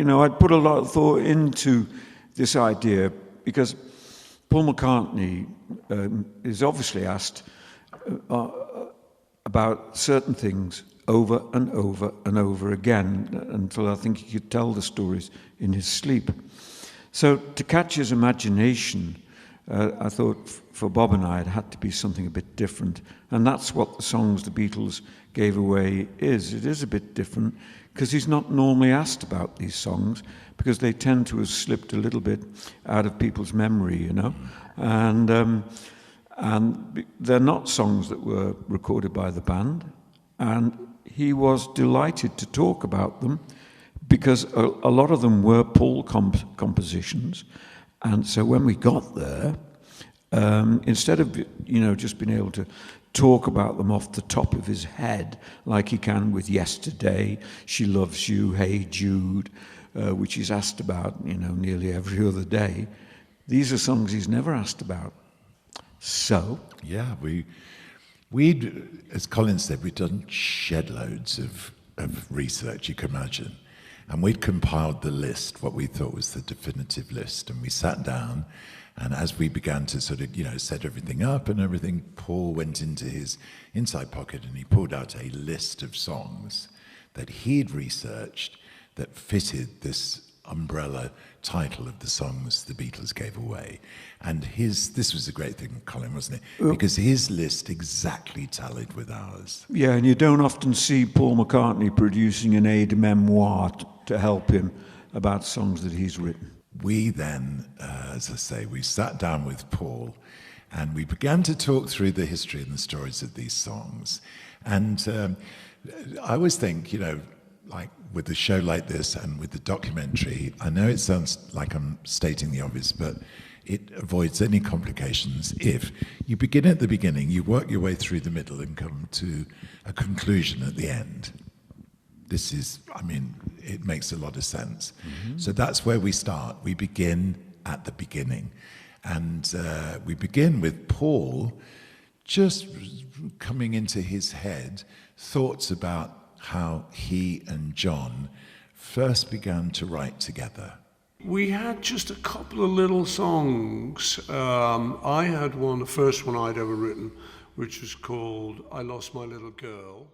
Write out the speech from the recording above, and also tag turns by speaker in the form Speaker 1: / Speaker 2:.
Speaker 1: I'd put a lot of thought into this idea because Paul McCartney is obviously asked about certain things over and over and over again until I think he could tell the stories in his sleep. So to catch his imagination, I thought for Bob and I it had to be something a bit different. And that's what the songs the Beatles gave away is. It is a bit different because he's not normally asked about these songs because they tend to have slipped a little bit out of people's memory, And they're not songs that were recorded by the band. And he was delighted to talk about them because a lot of them were Paul compositions. And so when we got there, instead of, just being able to talk about them off the top of his head, like he can with Yesterday, She Loves You, Hey Jude, which he's asked about, nearly every other day, these are songs he's never asked about. So?
Speaker 2: Yeah, we'd, as Colin said, we'd done shed loads of research, you can imagine. And we'd compiled the list, what we thought was the definitive list. And we sat down, and as we began to sort of, set everything up and everything, Paul went into his inside pocket and he pulled out a list of songs that he'd researched that fitted this umbrella title of the songs the Beatles gave away. And this was a great thing, Colin, wasn't it? Because his list exactly tallied with ours.
Speaker 1: Yeah, and you don't often see Paul McCartney producing an aide-memoire to help him about songs that he's written.
Speaker 2: We then, as I say, we sat down with Paul and we began to talk through the history and the stories of these songs. And I always think, like with a show like this and with the documentary, I know it sounds like I'm stating the obvious, but it avoids any complications if you begin at the beginning, you work your way through the middle and come to a conclusion at the end. This is, it makes a lot of sense. Mm-hmm. So that's where we start. We begin at the beginning. And we begin with Paul just coming into his head thoughts about how he and John first began to write together.
Speaker 3: We had just a couple of little songs. I had one, the first one I'd ever written, which was called I Lost My Little Girl.